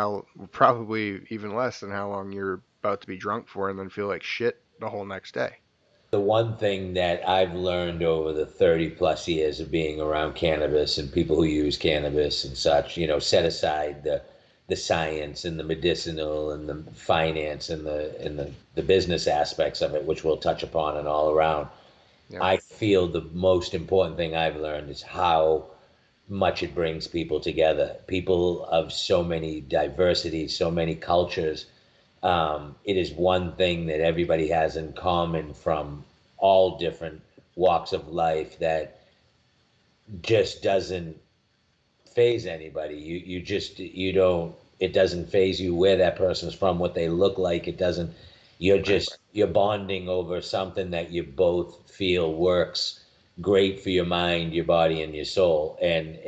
probably even less than how long you're about to be drunk for, and then feel like shit the whole next day. The one thing that I've learned over the 30 plus years of being around cannabis and people who use cannabis and such, set aside the science and the medicinal and the finance and the business aspects of it, which we'll touch upon and all around. Yep. I feel the most important thing I've learned is how much it brings people together. People of so many diversities, so many cultures. It is one thing that everybody has in common from all different walks of life that just doesn't phase anybody. You don't, it doesn't phase you where that person's from, what they look like. It doesn't, Right. you're bonding over something that you both feel works great for your mind, your body, and your soul. I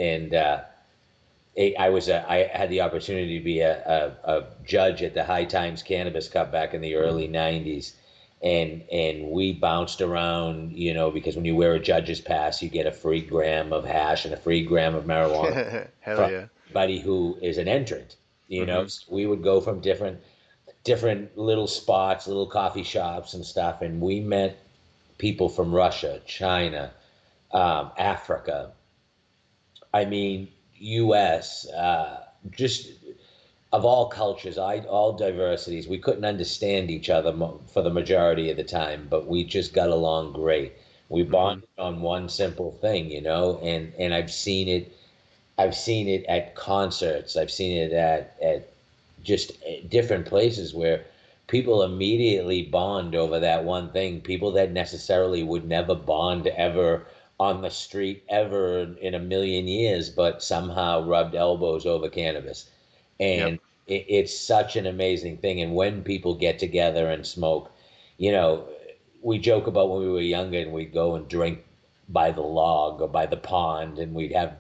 had the opportunity to be a judge at the High Times Cannabis Cup back in the early '90s, and we bounced around, because when you wear a judge's pass, you get a free gram of hash and a free gram of marijuana Hell from yeah. anybody who is an entrant. Mhm. So we would go from different little spots, little coffee shops and stuff, and we met people from Russia, China, Africa. I mean, U.S. Just of all cultures, all diversities. We couldn't understand each other for the majority of the time, but we just got along great. We Mhm. bonded on one simple thing, and I've seen it. I've seen it at concerts. I've seen it at just different places where people immediately bond over that one thing. People that necessarily would never bond ever on the street ever in a million years, but somehow rubbed elbows over cannabis. Yep. And it's such an amazing thing. And when people get together and smoke, you know, we joke about when we were younger and we'd go and drink by the log or by the pond, and we'd have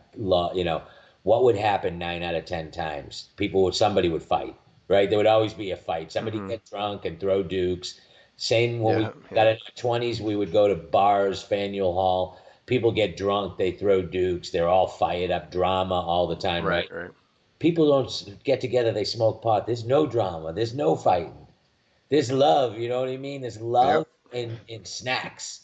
what would happen 9 out of 10 times? Somebody would fight, right? There would always be a fight. Somebody Hmm. get drunk and throw dukes. Same when we Yeah, got yeah. in our 20s, we would go to bars, Faneuil Hall. People get drunk, they throw dukes. They're all fired up, drama all the time, Right, right? right. People don't get together, they smoke pot. There's no drama. There's no fighting. There's love, you know what I mean? There's love Yep. and snacks.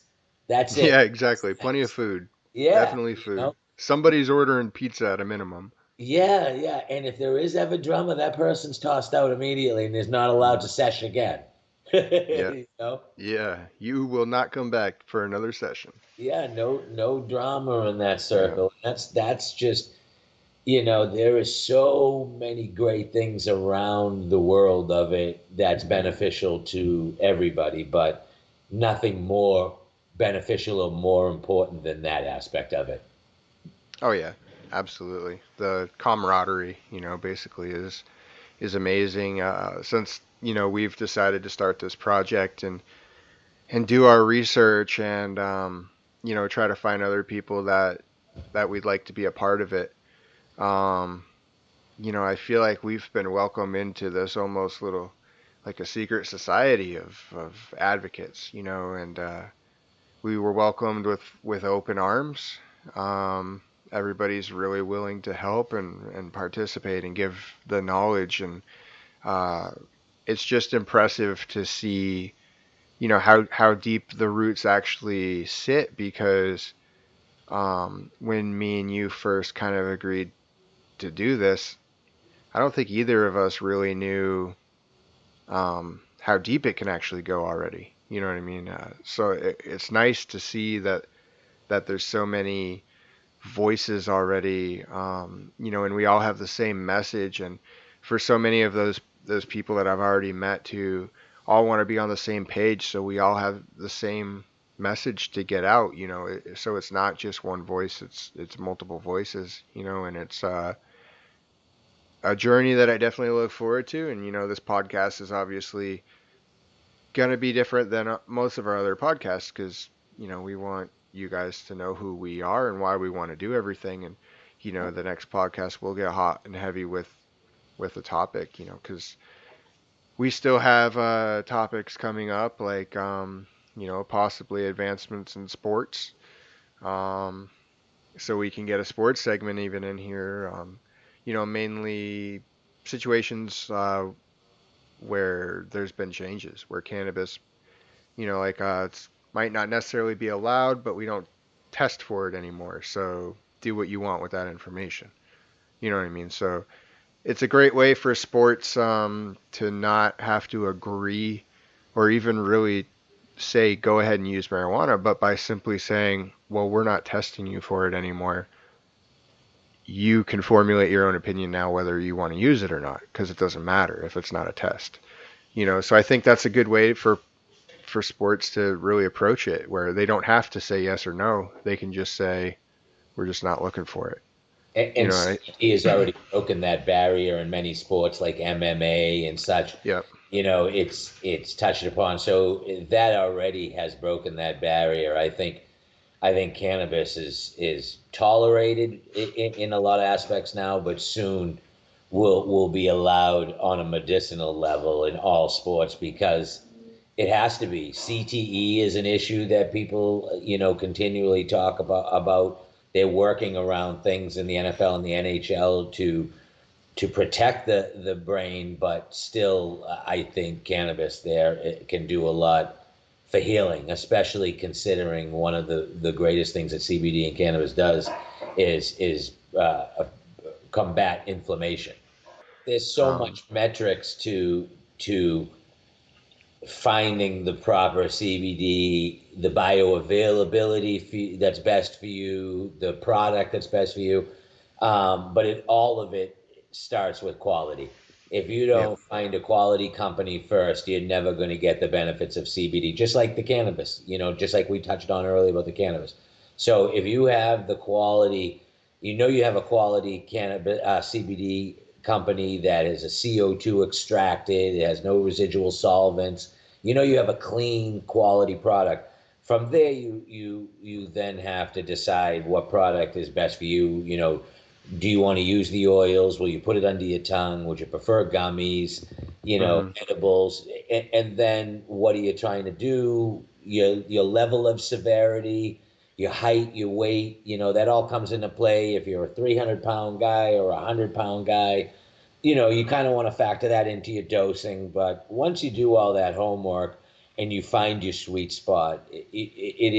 That's it. Yeah, exactly. Plenty of Snacks. food. Yeah, Definitely you know? food. Somebody's ordering pizza at a minimum. Yeah, yeah. And if there is ever drama, that person's tossed out immediately and is not allowed to Hmm. sesh again. Yeah, You know? yeah. You will not come back for another session. Yeah, no drama in that Yeah. circle. That's just, there is so many great things around the world of it that's beneficial to everybody, but nothing more beneficial or more important than that aspect of it. Oh yeah, absolutely. The camaraderie, basically is amazing. Since we've decided to start this project and do our research and try to find other people that we'd like to be a part of it. Um, I feel like we've been welcomed into this almost little like a secret society of advocates, and we were welcomed with open arms. Everybody's really willing to help and participate and give the knowledge, and uh, it's just impressive to see, how deep the roots actually sit because when me and you first kind of agreed to do this, I don't think either of us really knew how deep it can actually go already. You know what I mean? So it's nice to see that there's so many voices already, and we all have the same message. And for so many of those people that I've already met to all want to be on the same page, so we all have the same message to get out. So it's not just one voice; it's multiple voices. And it's a journey that I definitely look forward to. And this podcast is obviously going to be different than most of our other podcasts because we want you guys to know who we are and why we want to do everything. And the next podcast will get hot and heavy with the topic, because we still have topics coming up like possibly advancements in sports. Um, so we can get a sports segment even in here. Mainly situations where there's been changes, where cannabis, like it's might not necessarily be allowed, but we don't test for it anymore. So do what you want with that information. You know what I mean? So it's a great way for sports to not have to agree or even really say go ahead and use marijuana, but by simply saying, well, we're not testing you for it anymore. You can formulate your own opinion now whether you want to use it or not, because it doesn't matter if it's not a test. So I think that's a good way for sports to really approach it, where they don't have to say yes or no. They can just say, we're just not looking for it. And Right? CBD has already broken that barrier in many sports like MMA and such. Yep. It's touched upon. So that already has broken that barrier. I think cannabis is tolerated in a lot of aspects now, but soon will be allowed on a medicinal level in all sports because it has to be. CTE is an issue that people, continually talk about. They're working around things in the NFL and the NHL to protect the brain, but still, I think cannabis there it can do a lot for healing, especially considering one of the greatest things that CBD and cannabis does is combat inflammation. There's so Um, much metrics to finding the proper CBD, the bioavailability that's best for you, the product that's best for you. But all of it starts with quality. If you yep. don't find a quality company first, you're never going to get the benefits of CBD, just like the cannabis, just like we touched on earlier about the cannabis. So if you have the quality, you have a quality cannabis CBD company that is a CO2 extracted, it has no residual solvents, you have a clean quality product. From there, you then have to decide what product is best for you. You know, do you want to use the oils? Will you put it under your tongue? Would you prefer gummies? You know, Hmm. edibles? And then what are you trying to do? Your level of severity, your height, your weight. You know, that all comes into play. If you're a 300-pound guy or a 100-pound guy, you know, you kind of want to factor that into your dosing. But once you do all that homework and you find your sweet spot, it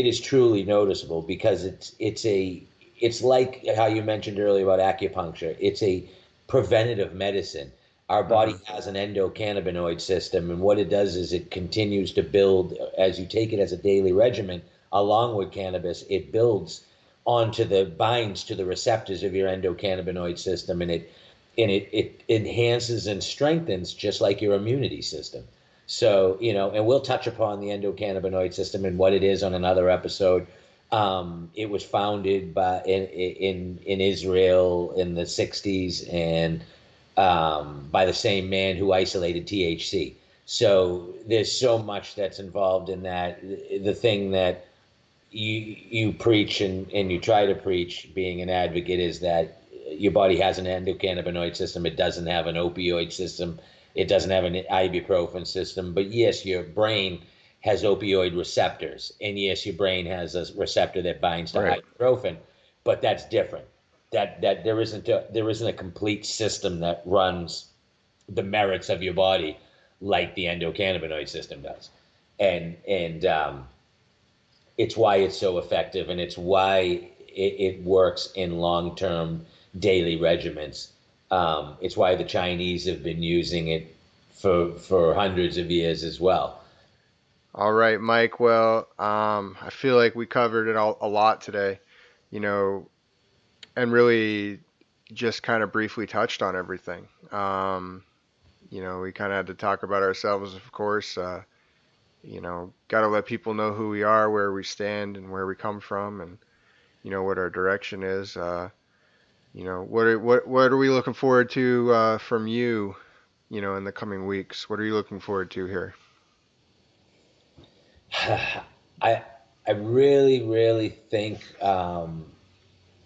is truly noticeable because it's like how you mentioned earlier about acupuncture. It's a preventative medicine. Our body Hmm. has an endocannabinoid system, and what it does is it continues to build as you take it as a daily regimen along with cannabis. It builds onto the binds to the receptors of your endocannabinoid system, and it enhances and strengthens just like your immunity system. So, you know, and we'll touch upon the endocannabinoid system and what it is on another episode. It was founded in Israel in the 60s and by the same man who isolated THC. So there's so much that's involved in that. The thing that you preach and you try to preach, being an advocate, is that your body has an endocannabinoid system. It doesn't have an opioid system. It doesn't have an ibuprofen system. But yes, your brain has opioid receptors, and yes, your brain has a receptor that binds to Right. ibuprofen. But that's different. That there isn't a complete system that runs the merits of your body like the endocannabinoid system does, and it's why it's so effective, and it's why it works in long-term daily regimens. It's why the Chinese have been using it for hundreds of years as well. All right, Mike. Well, I feel like we covered it all a lot today, you know, and really just kind of briefly touched on everything. We kind of had to talk about ourselves, of course. Got to let people know who we are, where we stand, and where we come from, and what our direction is. What are we looking forward to from you, in the coming weeks? What are you looking forward to here? I I really really think I'm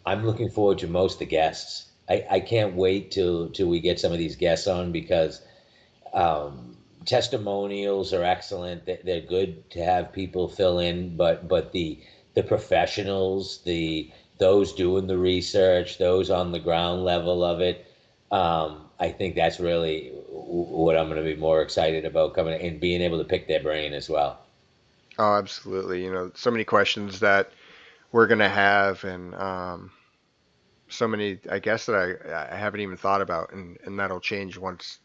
looking forward to most of the guests. I can't wait till we get some of these guests on because testimonials are excellent. They're good to have people fill in, but the professionals, those doing the research, those on the ground level of it, I think that's really what I'm going to be more excited about coming and being able to pick their brain as well. Oh, absolutely. So many questions that we're gonna have, and so many, I guess, that I haven't even thought about, and that'll change once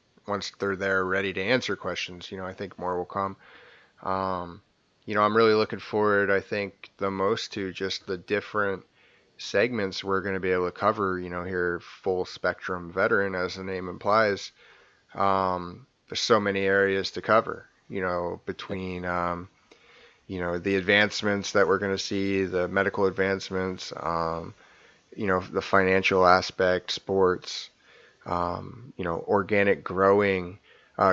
they're there ready to answer questions. I think more will come. Um, I'm really looking forward, I think, the most to just the different segments we're going to be able to cover, here, full spectrum veteran, as the name implies. There's so many areas to cover, between, the advancements that we're going to see, the medical advancements, the financial aspect, sports, organic growing,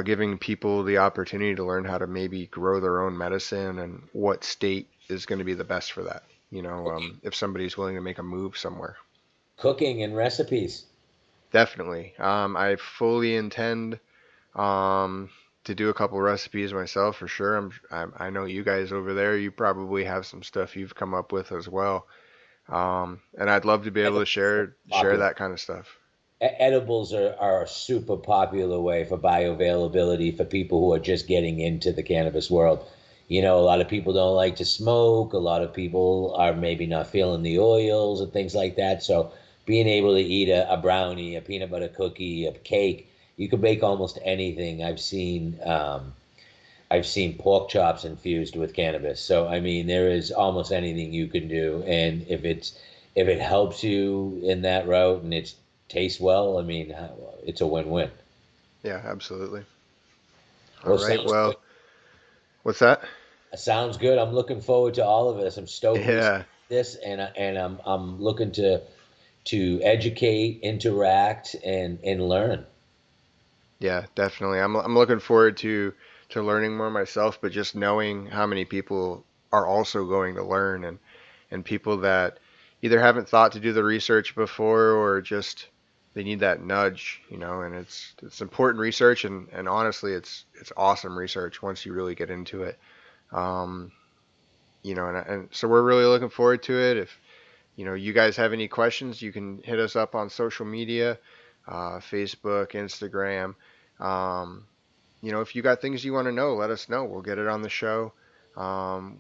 giving people the opportunity to learn how to maybe grow their own medicine and what state is going to be the best for that. If somebody's willing to make a move somewhere. Cooking and recipes. Definitely. I fully intend um, to do a couple recipes myself for sure. I know you guys over there, you probably have some stuff you've come up with as well. And I'd love to be able to share Popular. that kind of stuff. Edibles are a super popular way for bioavailability for people who are just getting into the cannabis world. You know, a lot of people don't like to smoke. A lot of people are maybe not feeling the oils and things like that. So being able to eat a brownie, a peanut butter cookie, a cake, you can bake almost anything. I've seen pork chops infused with cannabis. So I mean, there is almost anything you can do, and if it helps you in that route and it tastes well, I mean, it's a win-win. Yeah, absolutely. All Well, right. sounds good. Well, what's that? Sounds good. I'm looking forward to all of this. I'm stoked we Yeah. started this, and I'm looking to educate, interact, and learn. Yeah, definitely. I'm looking forward to to learning more myself, but just knowing how many people are also going to learn, and people that either haven't thought to do the research before or just they need that nudge, and it's important research, and honestly it's awesome research once you really get into it. Um, and so we're really looking forward to it. If you guys have any questions, you can hit us up on social media, Facebook, Instagram. Um, if you got things you want to know, let us know. We'll get it on the show.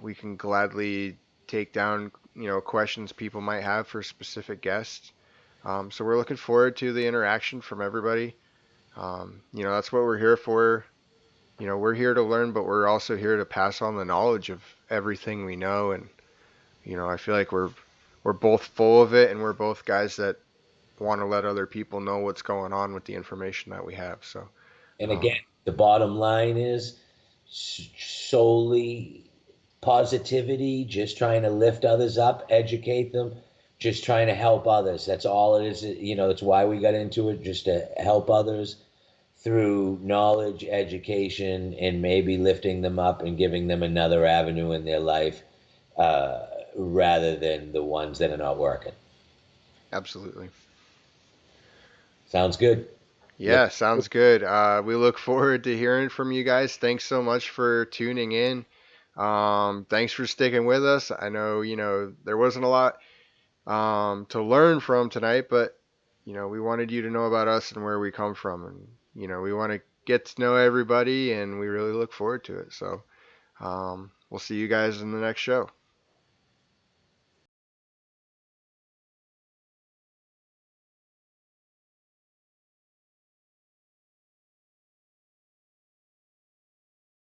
We can gladly take down, questions people might have for specific guests. So we're looking forward to the interaction from everybody. That's what we're here for. We're here to learn, but we're also here to pass on the knowledge of everything we know. And, I feel like we're both full of it, and we're both guys that want to let other people know what's going on with the information that we have. So, And again, um, the bottom line is solely positivity, just trying to lift others up, educate them, just trying to help others. That's all it is. It's why we got into it, just to help others through knowledge, education, and maybe lifting them up and giving them another avenue in their life, uh, rather than the ones that are not working. absolutely. Sounds good. Look, Yeah, sounds good. We look forward to hearing from you guys. Thanks so much for tuning in. Thanks for sticking with us. I know, there wasn't a lot to learn from tonight, but, we wanted you to know about us and where we come from. And, we want to get to know everybody, and we really look forward to it. So, we'll see you guys in the next show.